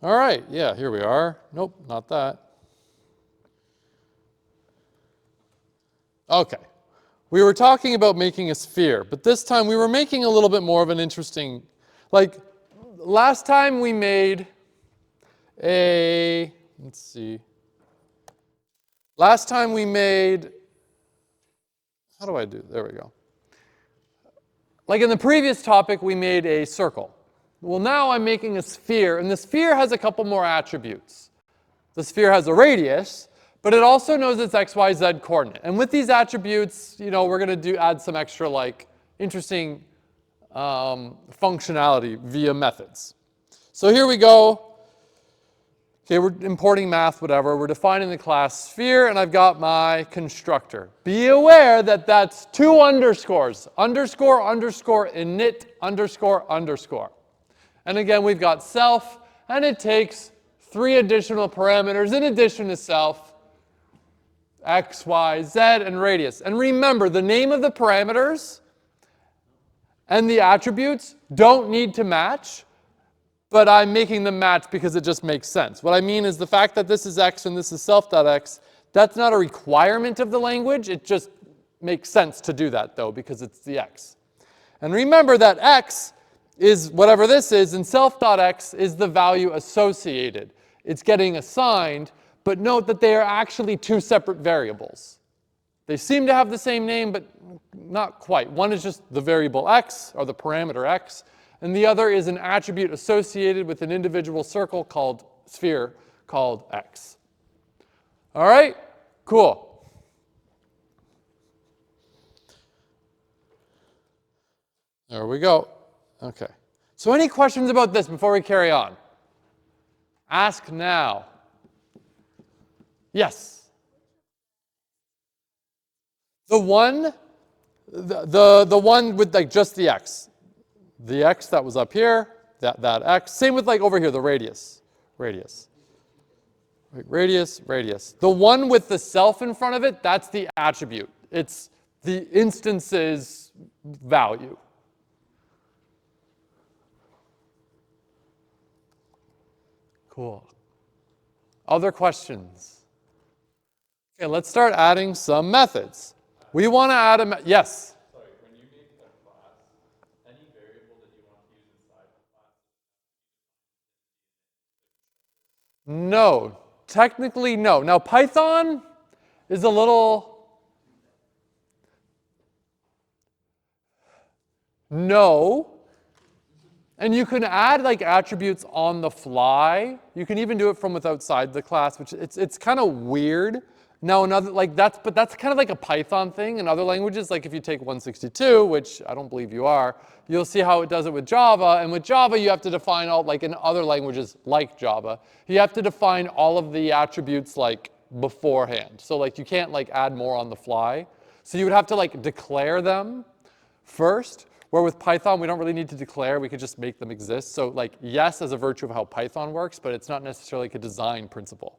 All right, yeah, here we are. Nope, not that. Okay. We were talking about making a sphere, but this time we were making a little bit more of an interesting, like last time we made a, let's see. Last time we made, how do I do, there we go. Like in the previous topic, we made a circle. Well, now I'm making a sphere, and the sphere has a couple more attributes. The sphere has a radius, but it also knows its x, y, z coordinate. And with these attributes, you know, we're going to add some extra like interesting functionality via methods. So here we go. Okay, we're importing math, whatever. We're defining the class sphere, and I've got my constructor. Be aware that that's two underscores. Underscore, underscore, init, underscore, underscore. And again, we've got self, and it takes 3 additional parameters in addition to self, x, y, z, and radius. And remember, the name of the parameters and the attributes don't need to match, but I'm making them match because it just makes sense. What I mean is the fact that this is x and this is self.x, that's not a requirement of the language. It just makes sense to do that, though, because it's the x. And remember that x is whatever this is, and self.x is the value associated. It's getting assigned, but note that they are actually 2 separate variables. They seem to have the same name, but not quite. One is just the variable x, or the parameter x, and the other is an attribute associated with an individual circle called sphere called x. All right? Cool. There we go. Okay. So any questions about this before we carry on? Ask now. Yes. The one with like just the x. The x that was up here, that x. Same with like over here, the radius. Radius. Radius, radius. The one with the self in front of it, that's the attribute. It's the instance's value. Cool. Other questions? Okay, let's start adding some methods. We want to add a, yes? Sorry, when you make a class, any variable that you want to use inside the class? No, technically no. Now Python is a little, no. And you can add like attributes on the fly. You can even do it from outside the class, which it's kind of weird. Now another like but that's kind of like a Python thing. In other languages, like if you take 162, which I don't believe you are, you'll see how it does it with Java. And with Java, you have to define all, like in other languages like Java, you have to define all of the attributes like beforehand. So like you can't like add more on the fly. So you would have to like declare them first. Where with Python, we don't really need to declare. We could just make them exist. So like yes as a virtue of how Python works, but it's not necessarily like a design principle.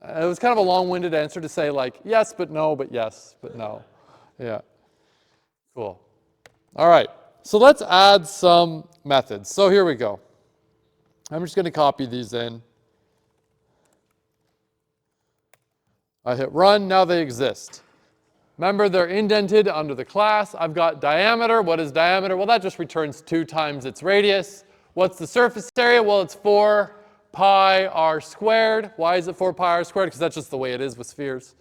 It was kind of a long-winded answer to say like yes, but no, but yes, but no. Yeah. Cool. All right. So let's add some methods. So here we go. I'm just going to copy these in. I hit run. Now they exist. Remember, they're indented under the class. I've got diameter. What is diameter? Well, that just returns 2 times its radius. What's the surface area? Well, it's 4 pi r squared. Why is it 4 pi r squared? Because that's just the way it is with spheres.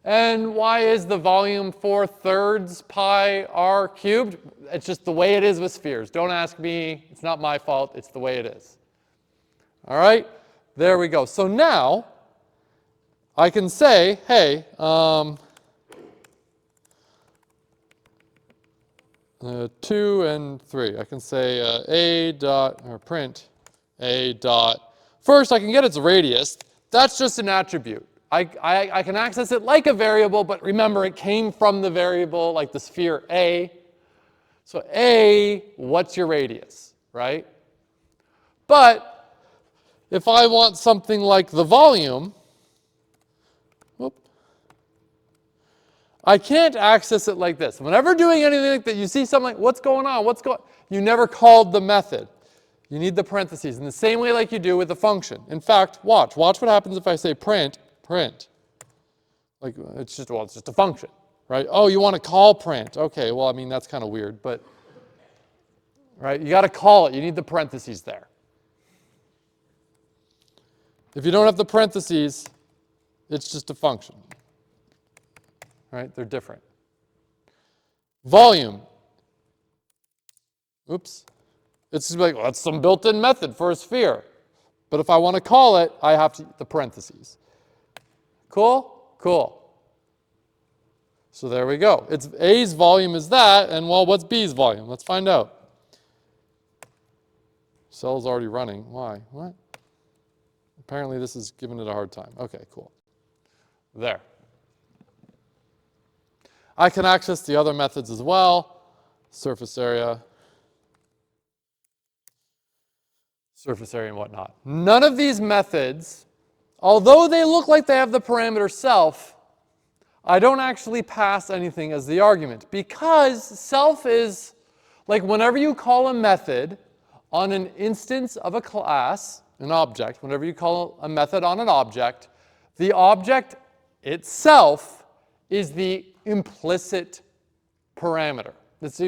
And why is the volume 4/3 pi r cubed? It's just the way it is with spheres. Don't ask me. It's not my fault. It's the way it is. All right? There we go. So now I can say, hey, 2 and 3. I can say a dot, or print a dot. First, I can get its radius. That's just an attribute. I can access it like a variable, but remember, it came from the variable, like the sphere A. So A, what's your radius, right? But if I want something like the volume, I can't access it like this. Whenever doing anything like that, you see something like, what's going on? You never called the method. You need the parentheses in the same way like you do with a function. In fact, watch. Watch what happens if I say print. Like, it's just a function, right? Oh, you want to call print. Okay, well, I mean, that's kind of weird, but, right? You got to call it. You need the parentheses there. If you don't have the parentheses, it's just a function, right? They're different. Volume. Oops. It's just like, well, that's some built-in method for a sphere. But if I want to call it, I have to the parentheses. Cool? Cool. So there we go. It's A's volume is that, and well, what's B's volume? Let's find out. Cell's already running. Why? What? Apparently this is giving it a hard time. Okay, cool. There. I can access the other methods as well. Surface area and whatnot. None of these methods, although they look like they have the parameter self, I don't actually pass anything as the argument, because self is, like whenever you call a method on an instance of a class, an object, whenever you call a method on an object, the object itself is the implicit parameter. It's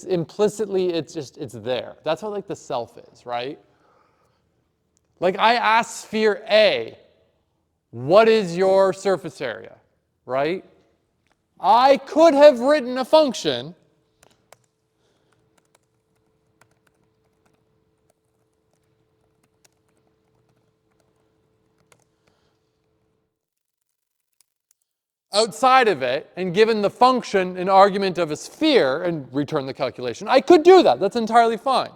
implicitly, it's there. That's what like the self is, right? Like I ask sphere A, what is your surface area, right? I could have written a function outside of it and given the function an argument of a sphere and return the calculation. I could do that. That's entirely fine.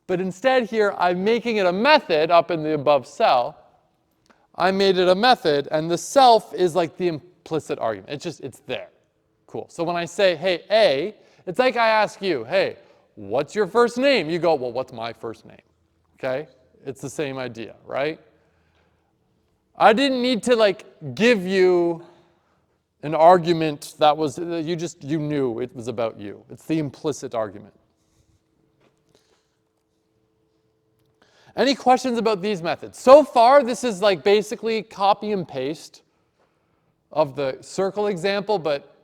But instead here, I'm making it a method up in the above cell. I made it a method, and the self is like the implicit argument. It's there. Cool. So when I say, hey, A, it's like I ask you, hey, what's your first name? You go, well, what's my first name? Okay? It's the same idea, right? I didn't need to like give you an argument that was, you knew it was about you. It's the implicit argument. Any questions about these methods? So far, this is like basically copy and paste of the circle example, but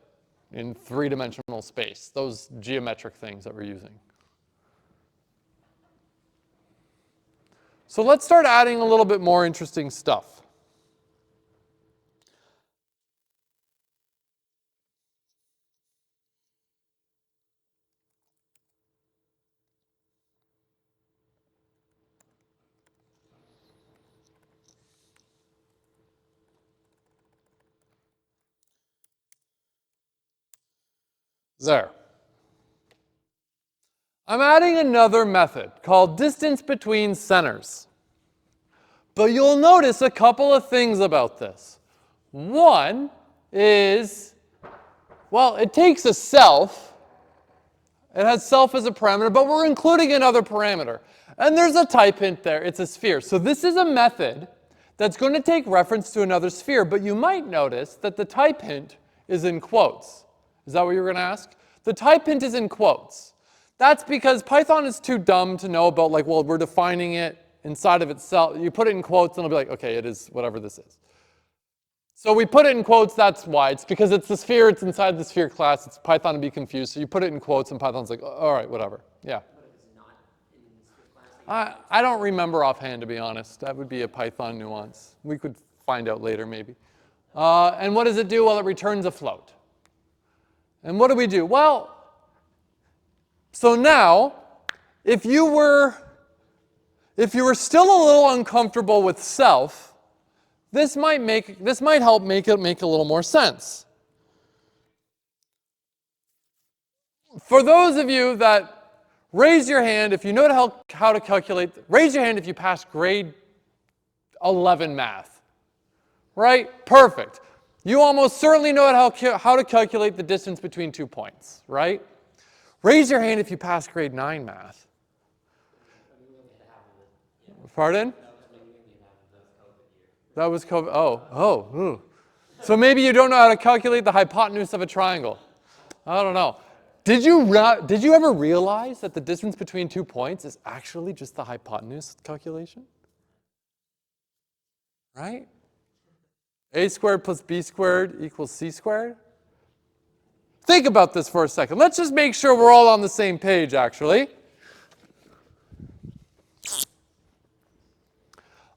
in three-dimensional space, those geometric things that we're using. So let's start adding a little bit more interesting stuff. There. I'm adding another method called distance between centers. But you'll notice a couple of things about this. One is, well, it takes a self. It has self as a parameter, but we're including another parameter. And there's a type hint there. It's a sphere. So this is a method that's going to take reference to another sphere. But you might notice that the type hint is in quotes. Is that what you were going to ask? The type hint is in quotes. That's because Python is too dumb to know about, like, well, we're defining it inside of itself. You put it in quotes, and it'll be like, okay, it is whatever this is. So we put it in quotes, that's why. It's because it's the sphere, it's inside the sphere class. It's Python to be confused. So you put it in quotes, and Python's like, all right, whatever. Yeah. But if it's not in the sphere class? I don't remember offhand, to be honest. That would be a Python nuance. We could find out later, maybe. And what does it do? Well, it returns a float. And what do we do? Well, so now, if you were still a little uncomfortable with self, this might help make it make a little more sense. For those of you that raise your hand if you know how to calculate, raise your hand if you passed grade 11 math. Right? Perfect. You almost certainly know how to calculate the distance between 2 points, right? Raise your hand if you passed grade 9 math. Pardon? That was COVID. Oh. So maybe you don't know how to calculate the hypotenuse of a triangle. I don't know. Did you ever realize that the distance between 2 points is actually just the hypotenuse calculation? Right? A squared plus B squared equals C squared. Think about this for a second. Let's just make sure we're all on the same page, actually.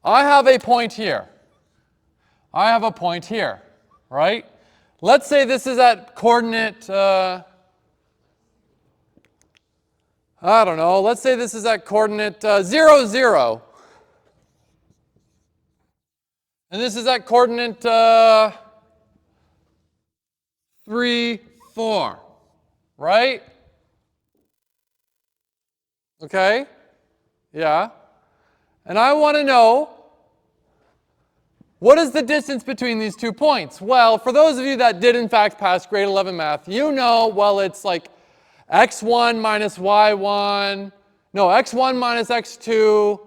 I have a point here. I have a point here, right? Let's say this is at coordinate, I don't know, let's say this is at coordinate 0, 0. And this is at coordinate 3, 4, right? Okay? Yeah. And I want to know, what is the distance between these 2 points? Well, for those of you that did in fact pass grade 11 math, you know, well, it's like x1 minus y1, no, x1 minus x2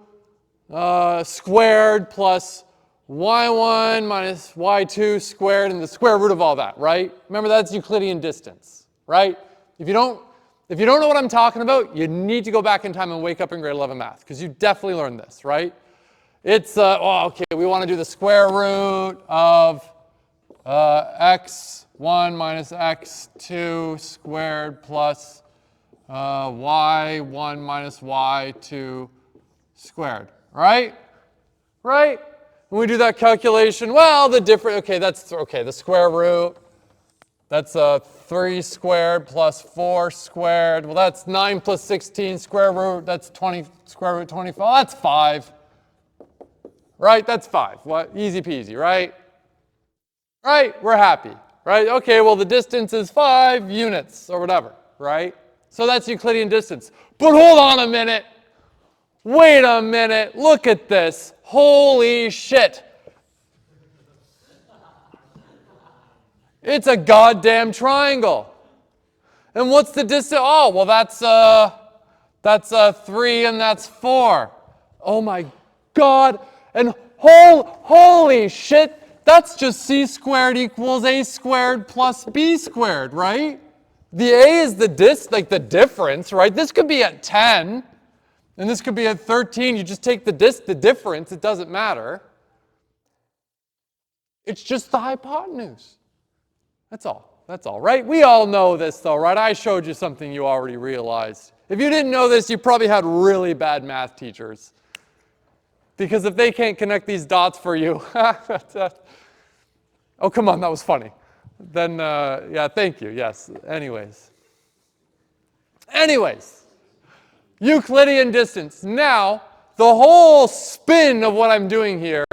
squared plus y1 minus y2 squared and the square root of all that, right? Remember, that's Euclidean distance, right? If you don't know what I'm talking about, you need to go back in time and wake up in grade 11 math, because you definitely learned this, right? It's, okay, we want to do the square root of x1 minus x2 squared plus y1 minus y2 squared, right? Right? When we do that calculation, well, the square root, that's 3 squared plus 4 squared. Well, that's 9 plus 16 square root, that's 20, square root 24, that's 5. Right, that's 5. What? Easy peasy, right? Right, we're happy, right? Okay, well, the distance is 5 units or whatever, right? So that's Euclidean distance. But hold on a minute. Wait a minute. Look at this. Holy shit. It's a goddamn triangle. And what's the distance? Oh, well, that's 3 and that's 4. Oh my God. And holy shit, that's just c squared equals a squared plus b squared, right? The a is the the difference, right? This could be at 10, and this could be at 13. You just take the difference. It doesn't matter. It's just the hypotenuse. That's all. That's all, right? We all know this, though, right? I showed you something you already realized. If you didn't know this, you probably had really bad math teachers. Because if they can't connect these dots for you, oh, come on, that was funny. Then, yeah, thank you, yes. Anyways, Euclidean distance. Now, the whole spin of what I'm doing here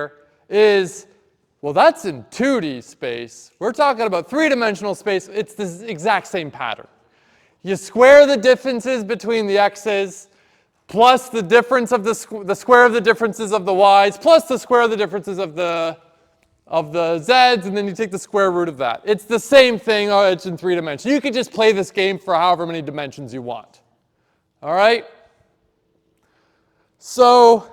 is, well, that's in 2D space. We're talking about 3-dimensional space. It's the exact same pattern. You square the differences between the x's, plus the difference of the square of the differences of the y's, plus the square of the differences of the z's, and then you take the square root of that. It's the same thing, it's in 3 dimensions. You could just play this game for however many dimensions you want. All right? So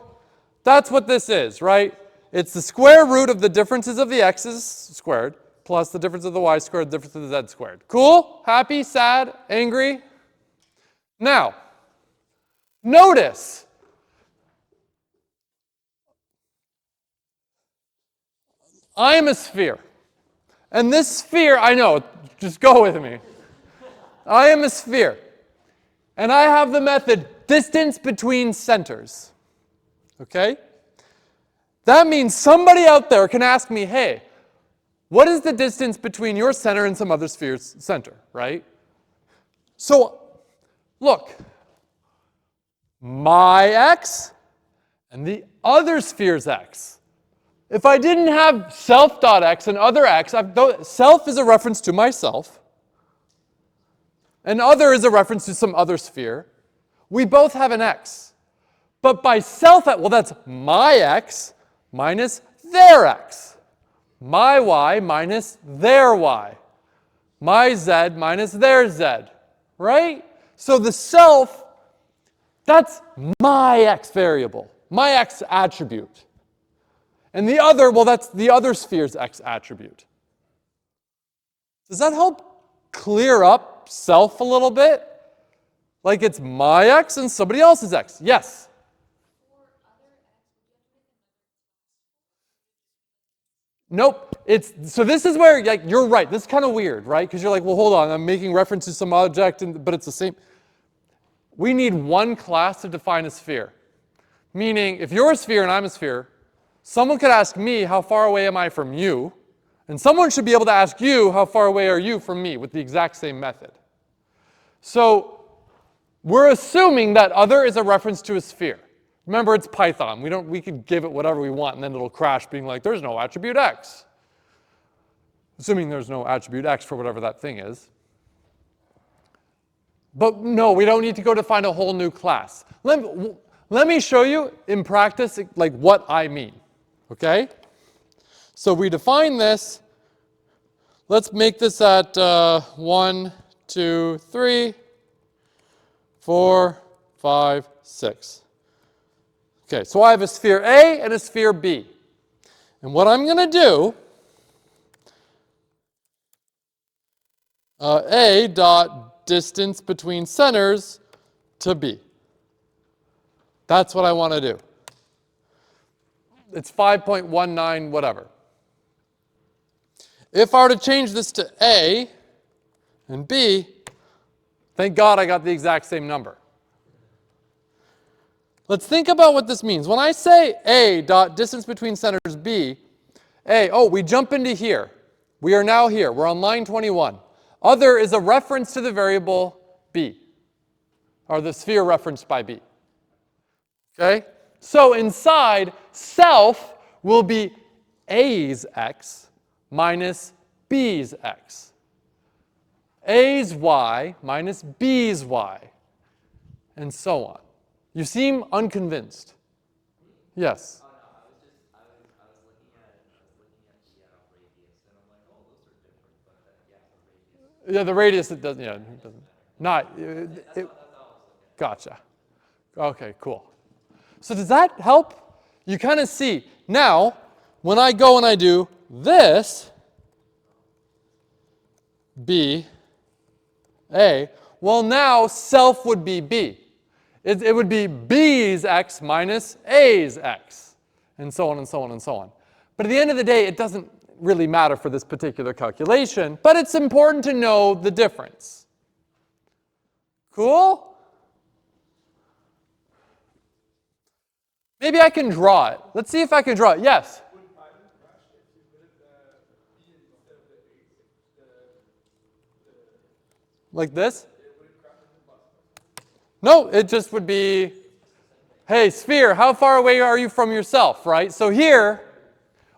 that's what this is, right? It's the square root of the differences of the x's squared, plus the difference of the y squared, the difference of the z squared. Cool? Happy? Sad? Angry? Now, notice, I am a sphere. And this sphere, I know, just go with me. I am a sphere. And I have the method distance between centers. Okay? That means somebody out there can ask me, hey, what is the distance between your center and some other sphere's center, right? So, look. My x and the other sphere's x. If I didn't have self.x and other x, self is a reference to myself, and other is a reference to some other sphere. We both have an x. But by self, well, that's my x minus their x. My y minus their y. My z minus their z. Right? So the self, that's my x variable, my x attribute. And the other, well, that's the other sphere's x attribute. Does that help clear up self a little bit? Like it's my x and somebody else's x. Yes? Nope. So this is where like, you're right. This is kind of weird, right? Because you're like, well, hold on. I'm making reference to some object, but it's the same. We need one class to define a sphere. Meaning, if you're a sphere and I'm a sphere, someone could ask me, how far away am I from you? And someone should be able to ask you, how far away are you from me, with the exact same method. So we're assuming that other is a reference to a sphere. Remember, it's Python. We could give it whatever we want, and then it'll crash being like, there's no attribute x. Assuming there's no attribute x for whatever that thing is. But no, we don't need to go define a whole new class. Let me show you in practice like what I mean. Okay? So we define this. Let's make this at 1, 2, 3, 4, 5, 6. Okay, so I have a sphere A and a sphere B. And what I'm going to do, A dot distance between centers to B. That's what I want to do. It's 5.19 whatever. If I were to change this to A and B, thank God I got the exact same number. Let's think about what this means. When I say A dot distance between centers B, we jump into here. We are now here. We're on line 21. Other is a reference to the variable B, or the sphere referenced by B. Okay? So inside, self will be A's x minus B's x. A's y minus B's y, and so on. You seem unconvinced. Yes? Oh, no, I was looking at the radius, and I'm like, oh, those are different, but yeah, the radius. Yeah, the radius, it doesn't, yeah, it doesn't. Not, That's all I was looking gotcha. Okay, cool. So does that help? You kind of see. Now, when I go and I do this, B, A, well now self would be B. It would be B's x minus A's x, and so on and so on and so on. But at the end of the day, it doesn't really matter for this particular calculation, but it's important to know the difference. Cool? Maybe I can draw it. Let's see if I can draw it. Yes? Would Python crash if you put it B instead of the Like this? would it crash in the bus? No, it just would be, hey, sphere, how far away are you from yourself, right? So here,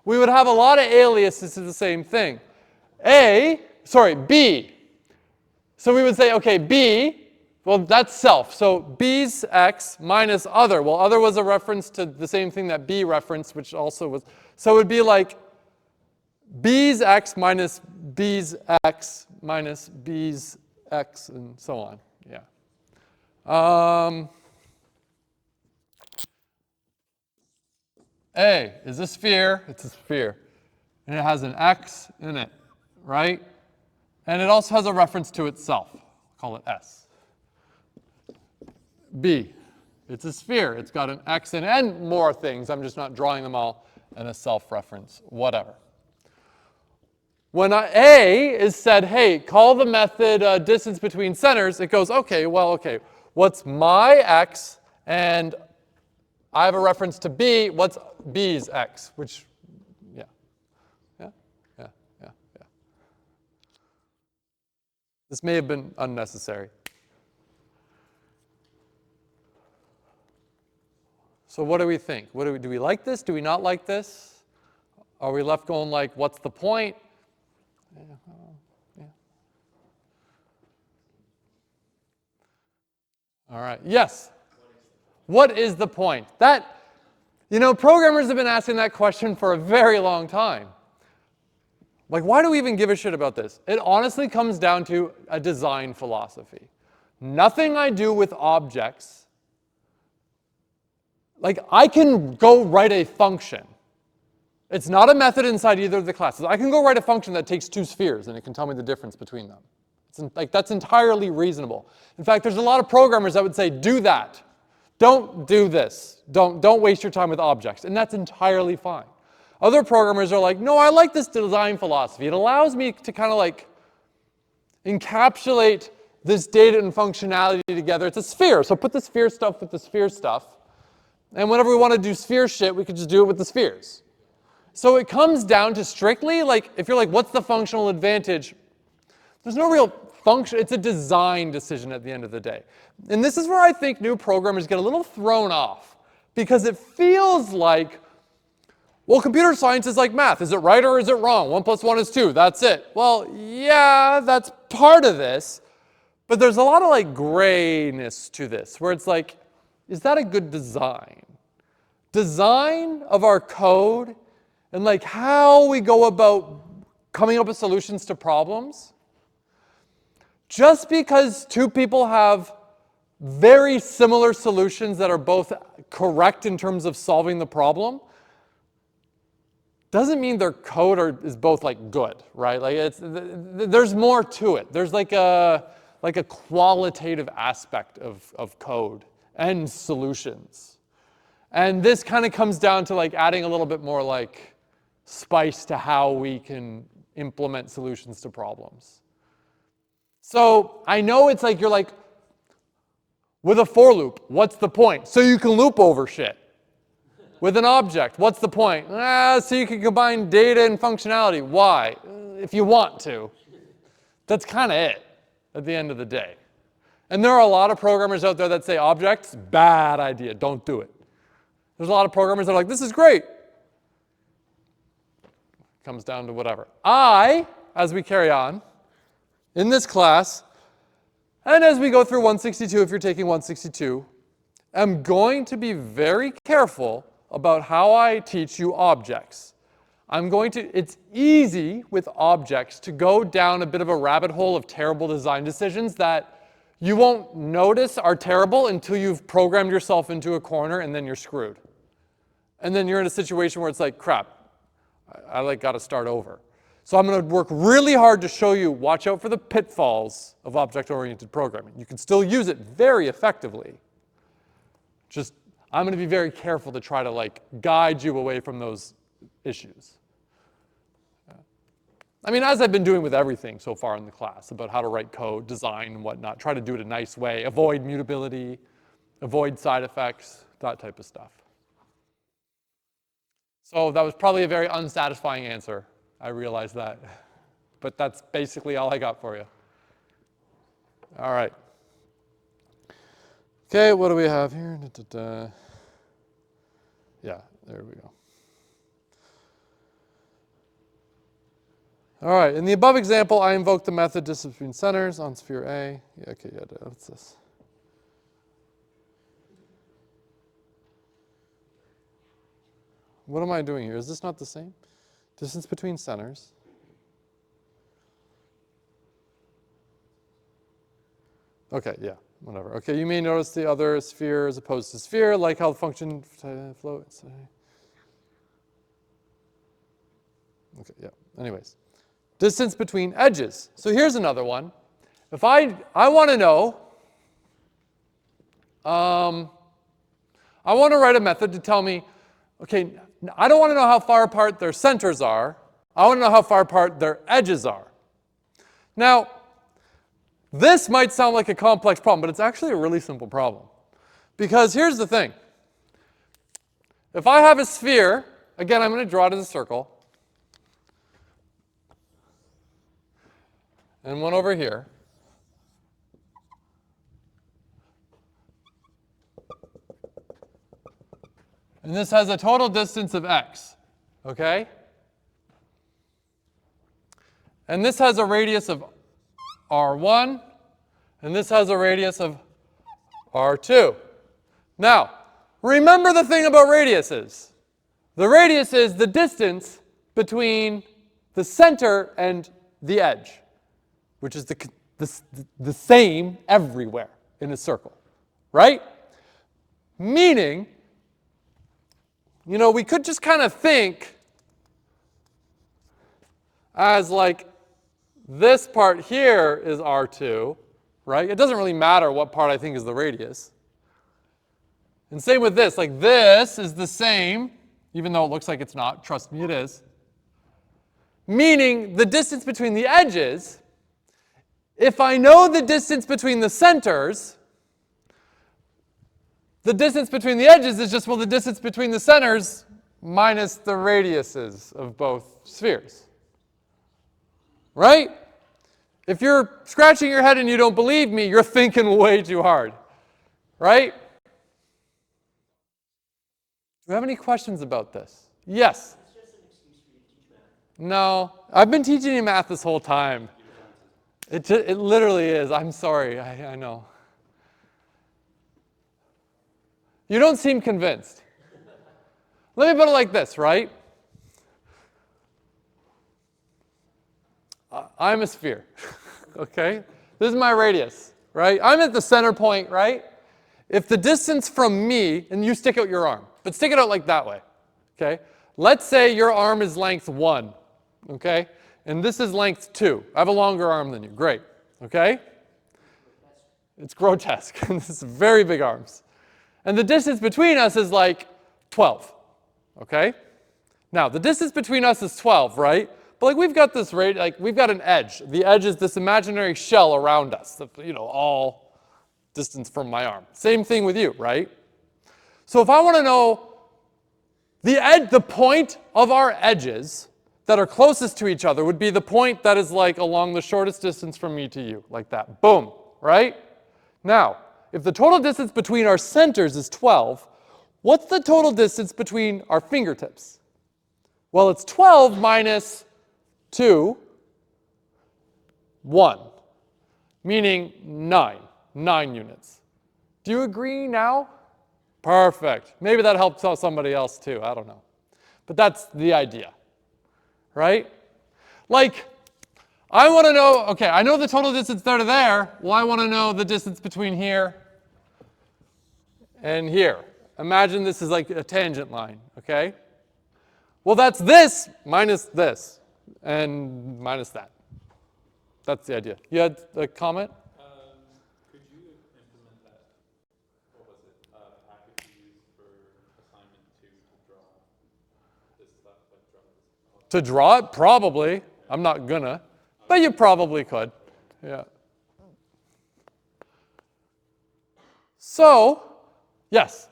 we would have a lot of aliases to the same thing. B. So we would say, okay, B, well, that's self. So B's x minus other. Well, other was a reference to the same thing that B referenced, which also was. So it would be like B's x minus B's x minus B's x, and so on. Yeah. A is a sphere. It's a sphere. And it has an x in it, right? And it also has a reference to itself. I'll call it S. B, it's a sphere. It's got an x in it, and more things. I'm just not drawing them all, and a self-reference, whatever. When A is said, hey, call the method distance between centers, it goes, okay, what's my x? And I have a reference to B. What's B's x? Which, yeah. This may have been unnecessary. So what do we think? Do we like this? Do we not like this? Are we left going like, what's the point? Yeah. All right. Yes? What is the point? That, programmers have been asking that question for a very long time. Like, why do we even give a shit about this? It honestly comes down to a design philosophy. Nothing I do with objects, like I can go write a function. It's not a method inside either of the classes. I can go write a function that takes two spheres and it can tell me the difference between them. That's entirely reasonable. In fact, there's a lot of programmers that would say, do that. Don't do this. Don't waste your time with objects. And that's entirely fine. Other programmers are like, no, I like this design philosophy. It allows me to kind of like encapsulate this data and functionality together. It's a sphere, so put the sphere stuff with the sphere stuff. And whenever we want to do sphere shit, we could just do it with the spheres. So it comes down to strictly, like, if you're like, what's the functional advantage? There's no real function. It's a design decision at the end of the day. And this is where I think new programmers get a little thrown off, because it feels like, well, computer science is like math. Is it right or is it wrong? 1 + 1 is 2. That's it. Well, yeah, that's part of this. But there's a lot of like grayness to this, where it's like, is that a good design? Design of our code and like how we go about coming up with solutions to problems. Just because two people have very similar solutions that are both correct in terms of solving the problem doesn't mean their code is both like good, right? Like there's more to it. There's like a qualitative aspect of code and solutions. And this kind of comes down to like adding a little bit more like spice to how we can implement solutions to problems. So I know it's like, you're like, with a for loop, what's the point? So you can loop over shit. With an object, what's the point? So you can combine data and functionality. Why? If you want to. That's kind of it at the end of the day. And there are a lot of programmers out there that say objects, bad idea, don't do it. There's a lot of programmers that are like, this is great. Comes down to whatever. As we carry on, in this class, and as we go through 162, if you're taking 162, I'm going to be very careful about how I teach you objects. It's easy with objects to go down a bit of a rabbit hole of terrible design decisions that you won't notice are terrible until you've programmed yourself into a corner, and then you're screwed. And then you're in a situation where it's like, crap, I like got to start over. So I'm going to work really hard to show you, watch out for the pitfalls of object-oriented programming. You can still use it very effectively. Just, I'm going to be very careful to try to like guide you away from those issues. I mean, as I've been doing with everything so far in the class about how to write code, design, and whatnot, try to do it a nice way, avoid mutability, avoid side effects, that type of stuff. So that was probably a very unsatisfying answer. I realize that. But that's basically all I got for you. All right. Okay, what do we have here? Yeah, there we go. All right, in the above example, I invoked the method distance between centers on sphere A. Yeah, okay, yeah, what's this? What am I doing here? Is this not the same? Distance between centers. Okay, yeah, whatever. Okay, you may notice the other sphere as opposed to sphere, like how the function floats. Okay, yeah, anyways. Distance between edges. So here's another one. If I want to know, I want to write a method to tell me, okay, I don't want to know how far apart their centers are. I want to know how far apart their edges are. Now, this might sound like a complex problem, but it's actually a really simple problem. Because here's the thing. If I have a sphere, again, I'm going to draw it as a circle. And one over here. And this has a total distance of x, okay? And this has a radius of r1, and this has a radius of r2. Now, remember the thing about radiuses. The radius is the distance between the center and the edge, which is the same everywhere in a circle, right? Meaning, you know, we could just kind of think as like This part here is R2, right? It doesn't really matter what part I think is the radius. And same with this. Like this is the same, even though it looks like it's not. Trust me, it is. Meaning the distance between the edges, if I know the distance between the centers, the distance between the edges is just, well, the distance between the centers minus the radiuses of both spheres. Right? If you're scratching your head and you don't believe me, you're thinking way too hard. Right? Do you have any questions about this? Yes? It's just an excuse for you to teach math. No. I've been teaching you math this whole time. It literally is. I'm sorry. I know. You don't seem convinced. Let me put it like this, right? I'm a sphere, okay? This is my radius, right? I'm at the center point, right? If the distance from me, and you stick out your arm, but stick it out like that way, okay? Let's say your arm is length 1, okay? And this is length 2. I have a longer arm than you. Great, okay? It's grotesque. This is very big arms. And the distance between us is like 12, okay? Now, the distance between us is 12, right? But like we've got this we've got an edge. The edge is this imaginary shell around us, all distance from my arm. Same thing with you, right? So if I want to know the point of our edges that are closest to each other would be the point that is like along the shortest distance from me to you, like that. Boom, right? Now, if the total distance between our centers is 12, what's the total distance between our fingertips? Well, it's 12 minus 2, 1, meaning 9 units. Do you agree now? Perfect. Maybe that helps out somebody else too. I don't know. But that's the idea, right? Like, I want to know, okay, I know the total distance there to there. Well, I want to know the distance between here and here. Imagine this is like a tangent line, okay? Well, that's this minus this and minus that. That's the idea. You had a comment? Could you implement that, what was it, package you used for assignment 2 to draw this stuff, like draw this? To draw it? Probably. I'm not gonna. But you probably could. Yeah. So, yes?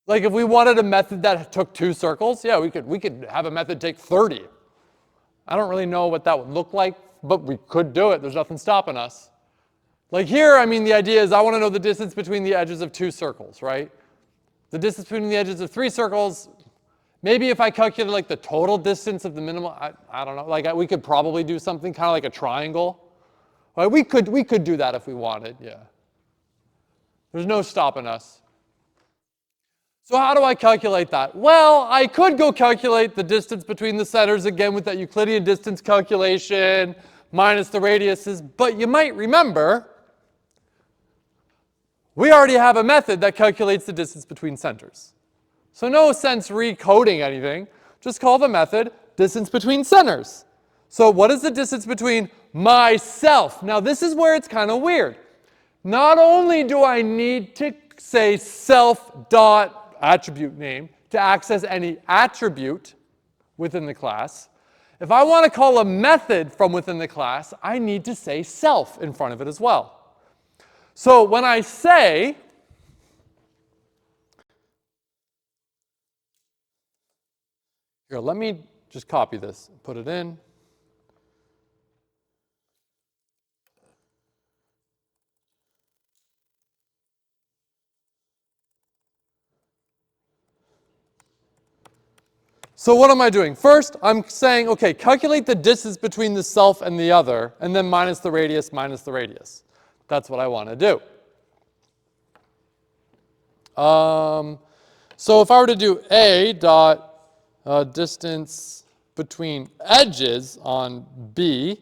Like if we wanted a method that took 2 circles, yeah, we could have a method take 30. I don't really know what that would look like, but we could do it. There's nothing stopping us. Like here, I mean, the idea is I want to know the distance between the edges of 2 circles, right? The distance between the edges of 3 circles, maybe if I calculated like the total distance of the minimal, I don't know, like we could probably do something kind of like a triangle. Right? We could do that if we wanted, yeah. There's no stopping us. So how do I calculate that? Well, I could go calculate the distance between the centers again with that Euclidean distance calculation minus the radiuses, but you might remember we already have a method that calculates the distance between centers. So no sense recoding anything. Just call the method distance between centers. So what is the distance between myself? Now this is where it's kind of weird. Not only do I need to say self dot attribute name to access any attribute within the class, if I want to call a method from within the class, I need to say self in front of it as well. So when I say here, let me just copy this and put it in. So what am I doing? First, I'm saying, okay, calculate the distance between the self and the other, and then minus the radius minus the radius. That's what I want to do. So if I were to do A dot distance between edges on B,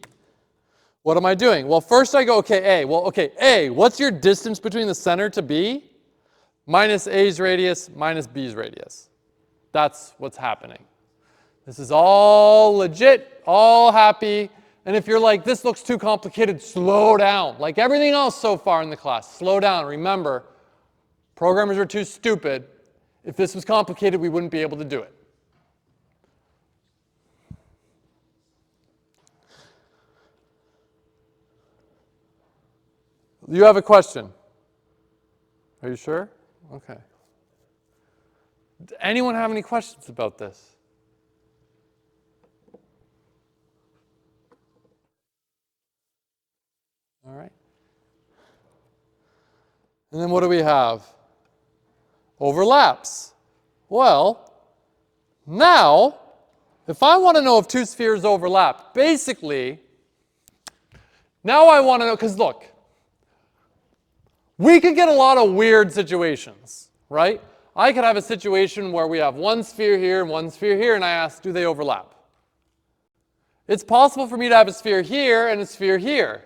what am I doing? Well, first I go, okay, A. Well, okay, A, what's your distance between the center to B? Minus A's radius minus B's radius. That's what's happening. This is all legit, all happy. And if you're like, this looks too complicated, slow down. Like everything else so far in the class, slow down. Remember, programmers are too stupid. If this was complicated, we wouldn't be able to do it. You have a question? Are you sure? Okay. Does anyone have any questions about this? All right. And then what do we have? Overlaps. Well, now, if I want to know if two spheres overlap, basically, now I want to know, because look, we could get a lot of weird situations, right? I could have a situation where we have one sphere here and one sphere here, and I ask, do they overlap? It's possible for me to have a sphere here and a sphere here.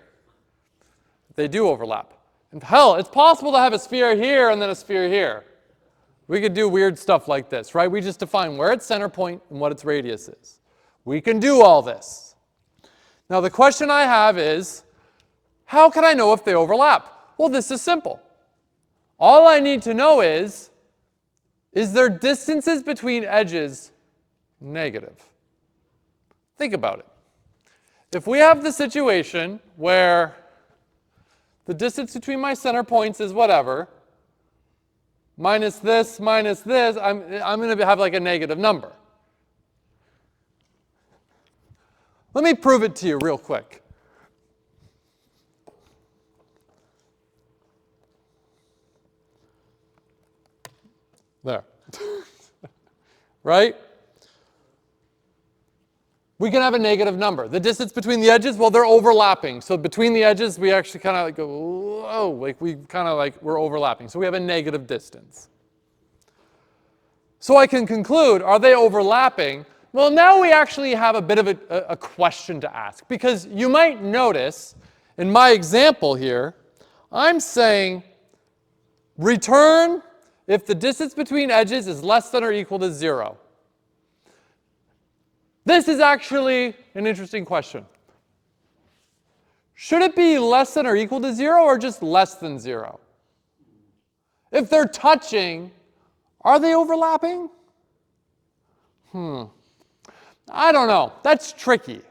They do overlap. And hell, it's possible to have a sphere here and then a sphere here. We could do weird stuff like this, right? We just define where its center point and what its radius is. We can do all this. Now the question I have is, how can I know if they overlap? Well, this is simple. All I need to know is their distances between edges negative? Think about it. If we have the situation where the distance between my center points is whatever, minus this, I'm going to have like a negative number. Let me prove it to you real quick. There. Right? We can have a negative number. The distance between the edges, well, they're overlapping. So between the edges, we actually kind of like go, whoa, like we kind of like we're overlapping. So we have a negative distance. So I can conclude, are they overlapping? Well, now we actually have a bit of a question to ask. Because you might notice, in my example here, I'm saying return if the distance between edges is less than or equal to 0. This is actually an interesting question. Should it be less than or equal to 0 or just less than 0? If they're touching, are they overlapping? I don't know. That's tricky.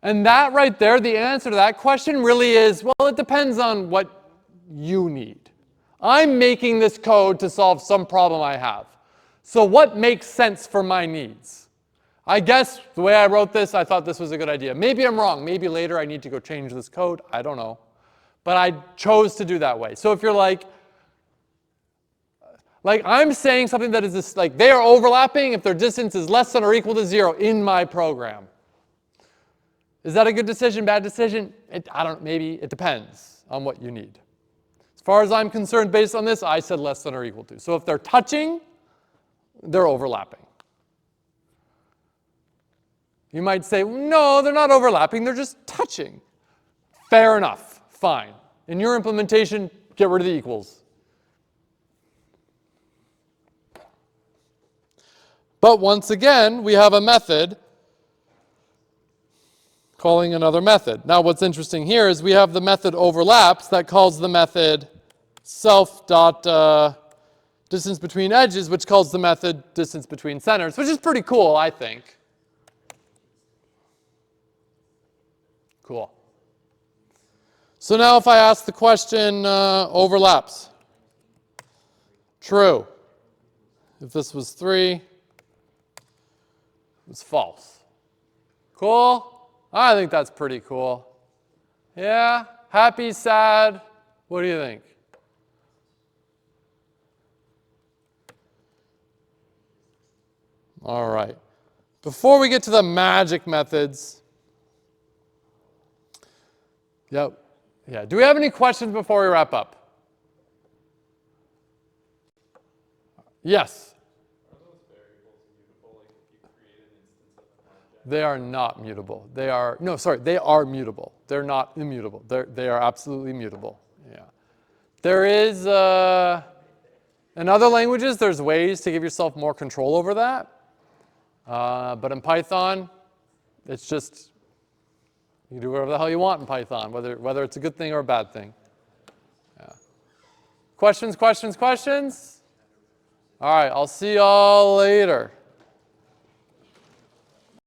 And that right there, the answer to that question really is, well, it depends on what you need. I'm making this code to solve some problem I have. So what makes sense for my needs? I guess the way I wrote this, I thought this was a good idea. Maybe I'm wrong. Maybe later I need to go change this code. I don't know. But I chose to do that way. So if you're like I'm saying something that is this, like they are overlapping if their distance is less than or equal to 0 in my program. Is that a good decision, bad decision? Maybe it depends on what you need. As far as I'm concerned, based on this, I said less than or equal to. So if they're touching, they're overlapping. You might say, no, they're not overlapping, they're just touching. Fair enough, fine. In your implementation, get rid of the equals. But once again, we have a method calling another method. Now what's interesting here is we have the method overlaps that calls the method self.distance between edges, which calls the method distance between centers, which is pretty cool, I think. Cool. So now if I ask the question, overlaps. True. If this was 3, it's false. Cool? I think that's pretty cool. Yeah? Happy, sad? What do you think? All right. Before we get to the magic methods, yep. Yeah. Do we have any questions before we wrap up? Yes. Are those variables mutable? Like if you create an instance of an object? They are not mutable. They are mutable. They're not immutable. They are absolutely mutable. Yeah. There is In other languages, there's ways to give yourself more control over that. But in Python, it's just, you can do whatever the hell you want in Python, whether it's a good thing or a bad thing. Yeah. Questions, questions, questions? All right, I'll see y'all later.